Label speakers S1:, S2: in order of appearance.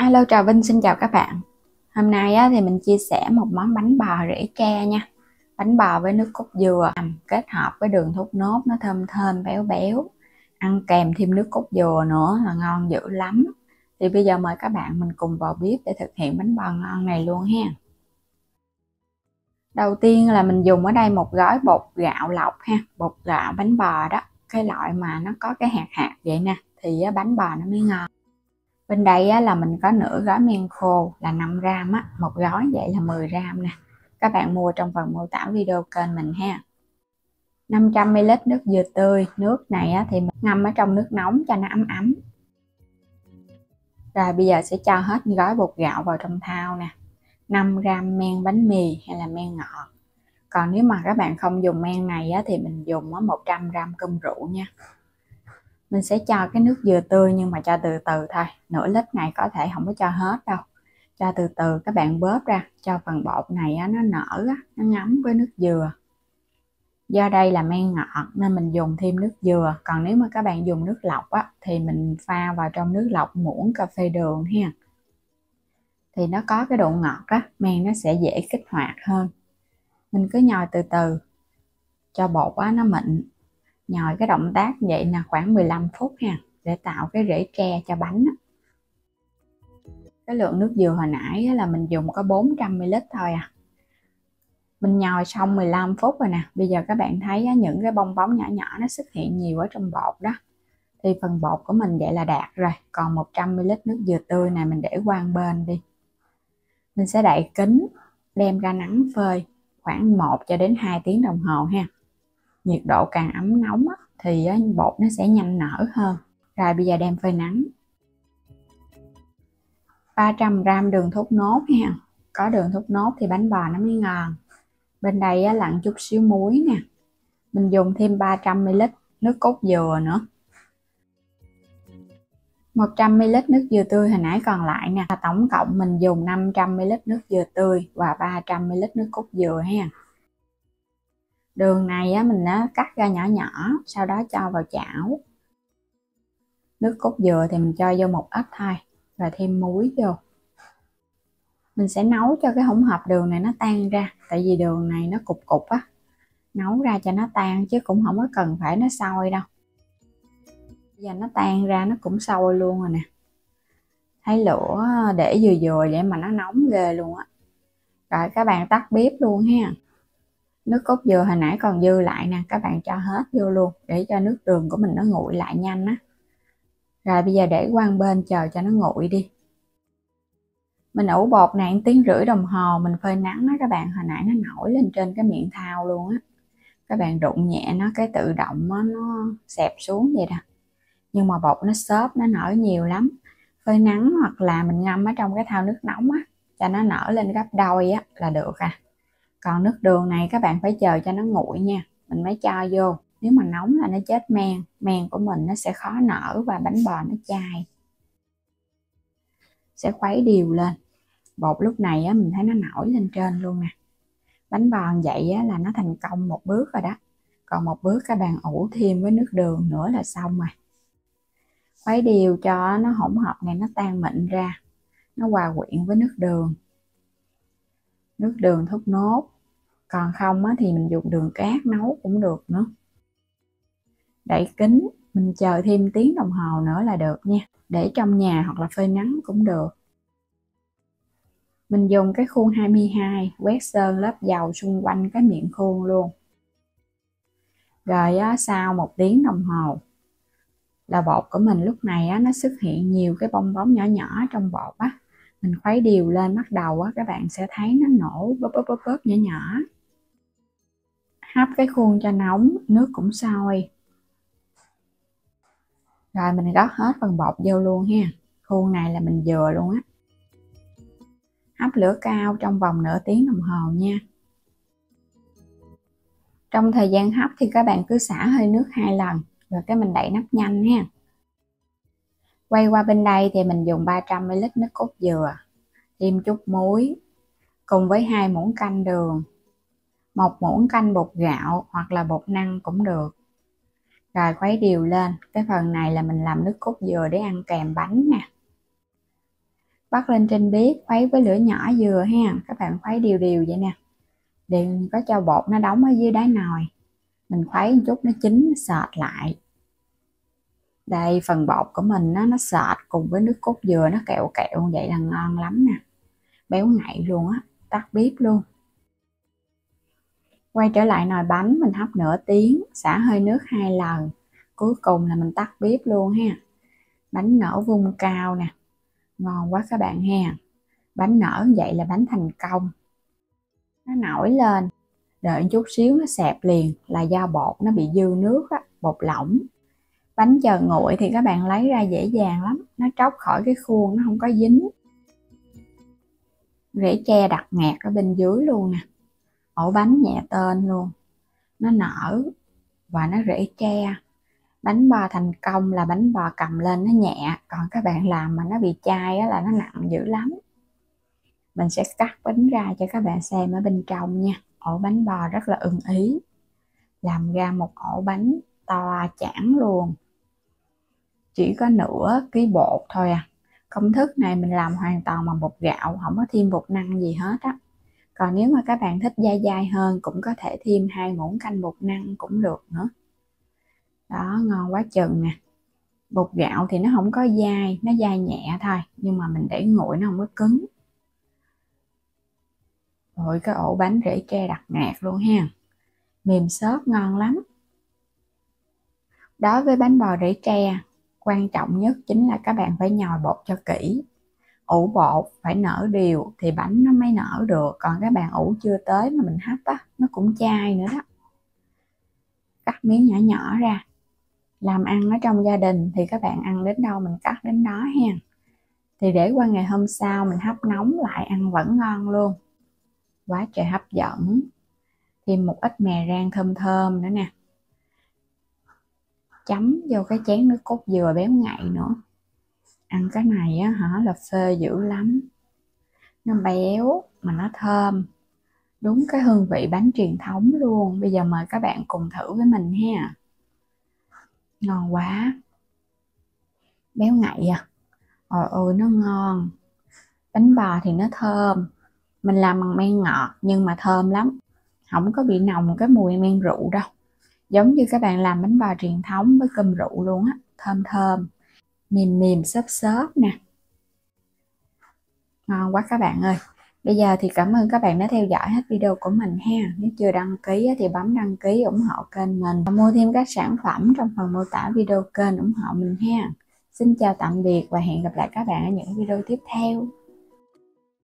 S1: Alo, chào Vinh, xin chào các bạn. Hôm nay thì mình chia sẻ một món bánh bò rễ tre nha. Bánh bò với nước cốt dừa kết hợp với đường thốt nốt, nó thơm thơm béo béo. Ăn kèm thêm nước cốt dừa nữa là ngon dữ lắm. Thì bây giờ mời các bạn mình cùng vào bếp để thực hiện bánh bò ngon này luôn ha. Đầu tiên là mình dùng ở đây một gói bột gạo lọc ha, bột gạo bánh bò đó, cái loại mà nó có cái hạt hạt vậy nè thì bánh bò nó mới ngon. Bên đây là mình có nửa gói men khô là 5 gram á, một gói vậy là 10 gram nè. Các bạn mua trong phần mô tả video kênh mình ha. 500 ml nước dừa tươi, nước này thì mình ngâm ở trong nước nóng cho nó ấm ấm. Rồi bây giờ sẽ cho hết gói bột gạo vào trong thau nè. 5 gram men bánh mì hay là men ngọt. Còn nếu mà các bạn không dùng men này thì mình dùng 100 gram cơm rượu nha. Mình sẽ cho cái nước dừa tươi nhưng mà cho từ từ thôi, nửa lít này có thể không có cho hết đâu, cho từ từ các bạn bóp ra cho phần bột này nó nở, nó ngấm với nước dừa. Do đây là men ngọt nên mình dùng thêm nước dừa, còn nếu mà các bạn dùng nước lọc thì mình pha vào trong nước lọc muỗng cà phê đường ha, thì nó có cái độ ngọt men nó sẽ dễ kích hoạt hơn. Mình cứ nhồi từ từ cho bột nó mịn, nhồi cái động tác vậy là khoảng 15 phút ha, để tạo cái rễ tre cho bánh. Cái lượng nước dừa hồi nãy là mình dùng có 400 ml thôi à. Mình nhồi xong 15 phút rồi nè, bây giờ các bạn thấy những cái bong bóng nhỏ nhỏ nó xuất hiện nhiều ở trong bột đó, thì phần bột của mình vậy là đạt rồi. Còn 100 ml nước dừa tươi này mình để qua bên đi. Mình sẽ đậy kín, đem ra nắng phơi khoảng 1 cho đến 2 tiếng đồng hồ ha. Nhiệt độ càng ấm nóng thì bột nó sẽ nhanh nở hơn. Rồi bây giờ đem phơi nắng. 300 gram đường thốt nốt ha. Có đường thốt nốt thì bánh bò nó mới ngon. Bên đây lặn chút xíu muối nè. Mình dùng thêm 300 ml nước cốt dừa nữa. 100 ml nước dừa tươi hồi nãy còn lại nè. Tổng cộng mình dùng 500 ml nước dừa tươi và 300 ml nước cốt dừa ha. Đường này mình cắt ra nhỏ nhỏ, sau đó cho vào chảo. Nước cốt dừa thì mình cho vô một ít thôi, và thêm muối vô. Mình sẽ nấu cho cái hỗn hợp đường này nó tan ra, tại vì đường này nó cục cục nấu ra cho nó tan chứ cũng không có cần phải nó sôi đâu. Bây giờ nó tan ra nó cũng sôi luôn rồi nè, thấy lửa để vừa vừa vậy mà nó nóng ghê luôn á. Rồi các bạn tắt bếp luôn ha. Nước cốt dừa hồi nãy còn dư lại nè, các bạn cho hết vô luôn để cho nước đường của mình nó nguội lại nhanh á. Rồi bây giờ để qua bên chờ cho nó nguội đi. Mình ủ bột này 1,5 tiếng đồng hồ, mình phơi nắng các bạn, hồi nãy nó nổi lên trên cái miệng thau luôn á. Các bạn đụng nhẹ nó cái tự động nó xẹp xuống vậy đó. Nhưng mà bột nó xốp, nó nở nhiều lắm. Phơi nắng hoặc là mình ngâm ở trong cái thau nước nóng cho nó nở lên gấp đôi là được à. Còn nước đường này các bạn phải chờ cho nó nguội nha, mình mới cho vô. Nếu mà nóng là nó chết men, men của mình nó sẽ khó nở và bánh bò nó chai. Sẽ khuấy đều lên. Bột lúc này mình thấy nó nổi lên trên luôn nè. Bánh bò vậy là nó thành công một bước rồi đó. Còn một bước các bạn ủ thêm với nước đường nữa là xong rồi. Khuấy đều cho nó hỗn hợp này nó tan mịn ra, nó hòa quyện với nước đường. Nước đường thốt nốt. Còn không thì mình dùng đường cát nấu cũng được nữa. Đậy kín, mình chờ thêm 1 tiếng đồng hồ nữa là được nha. Để trong nhà hoặc là phơi nắng cũng được. Mình dùng cái khuôn 22 quét sơn lớp dầu xung quanh cái miệng khuôn luôn. Rồi sau 1 tiếng đồng hồ là bột của mình lúc này nó xuất hiện nhiều cái bong bóng nhỏ nhỏ trong bột Mình khuấy đều lên, bắt đầu các bạn sẽ thấy nó nổ bóp nhỏ nhỏ. Hấp cái khuôn cho nóng, nước cũng sôi. Rồi mình gót hết phần bột vô luôn ha. Khuôn này là mình vừa luôn á. Hấp lửa cao trong vòng nửa tiếng đồng hồ nha. Trong thời gian hấp thì các bạn cứ xả hơi nước 2 lần, rồi cái mình đậy nắp nhanh ha. Quay qua bên đây thì mình dùng 300 ml nước cốt dừa, thêm chút muối, cùng với 2 muỗng canh đường, 1 muỗng canh bột gạo hoặc là bột năng cũng được. Rồi khuấy đều lên. Cái phần này là mình làm nước cốt dừa để ăn kèm bánh nè. Bắt lên trên bếp, khuấy với lửa nhỏ vừa ha. Các bạn khuấy đều đều vậy nè. Đừng có cho bột nó đóng ở dưới đáy nồi. Mình khuấy một chút nó chín, nó sệt lại. Đây, phần bột của mình nó sệt cùng với nước cốt dừa nó kẹo kẹo vậy là ngon lắm nè. Béo ngậy luôn á, tắt bếp luôn. Quay trở lại nồi bánh, mình hấp nửa tiếng, xả hơi nước 2 lần. Cuối cùng là mình tắt bếp luôn ha. Bánh nở vung cao nè. Ngon quá các bạn ha. Bánh nở vậy là bánh thành công. Nó nổi lên, đợi chút xíu nó xẹp liền là do bột nó bị dư nước á, bột lỏng. Bánh chờ nguội thì các bạn lấy ra dễ dàng lắm, nó tróc khỏi cái khuôn, nó không có dính. Rễ tre đặt ngạt ở bên dưới luôn nè. Ổ bánh nhẹ tên luôn, nó nở và nó rễ tre. Bánh bò thành công là bánh bò cầm lên nó nhẹ, còn các bạn làm mà nó bị chai á là nó nặng dữ lắm. Mình sẽ cắt bánh ra cho các bạn xem ở bên trong nha. Ổ bánh bò rất là ưng ý, làm ra một ổ bánh to chản luôn. Chỉ có nửa ký bột thôi à. Công thức này mình làm hoàn toàn bằng bột gạo, không có thêm bột năng gì hết á. Còn nếu mà các bạn thích dai dai hơn cũng có thể thêm 2 muỗng canh bột năng cũng được nữa. Đó, ngon quá chừng nè. Bột gạo thì nó không có dai, nó dai nhẹ thôi, nhưng mà mình để nguội nó không có cứng. Rồi cái ổ bánh rễ tre đặc ngạt luôn ha. Mềm xốp ngon lắm. Đối với bánh bò rễ tre, quan trọng nhất chính là các bạn phải nhồi bột cho kỹ. Ủ bột phải nở đều thì bánh nó mới nở được. Còn các bạn ủ chưa tới mà mình hấp á, nó cũng chai nữa đó. Cắt miếng nhỏ nhỏ ra. Làm ăn ở trong gia đình thì các bạn ăn đến đâu mình cắt đến đó ha. Thì để qua ngày hôm sau mình hấp nóng lại ăn vẫn ngon luôn. Quá trời hấp dẫn. Thêm một ít mè rang thơm thơm nữa nè. Chấm vô cái chén nước cốt dừa béo ngậy nữa. Ăn cái này á hả là phê dữ lắm. Nó béo mà nó thơm. Đúng cái hương vị bánh truyền thống luôn. Bây giờ mời các bạn cùng thử với mình ha. Ngon quá. Béo ngậy à. Ôi ôi nó ngon. Bánh bò thì nó thơm. Mình làm bằng men ngọt nhưng mà thơm lắm. Không có bị nồng cái mùi men rượu đâu. Giống như các bạn làm bánh bò truyền thống với cơm rượu luôn á. Thơm thơm. Mềm mềm xốp xốp nè. Ngon quá các bạn ơi. Bây giờ thì cảm ơn các bạn đã theo dõi hết video của mình ha. Nếu chưa đăng ký thì bấm đăng ký ủng hộ kênh mình. Và mua thêm các sản phẩm trong phần mô tả video kênh ủng hộ mình ha. Xin chào tạm biệt và hẹn gặp lại các bạn ở những video tiếp theo.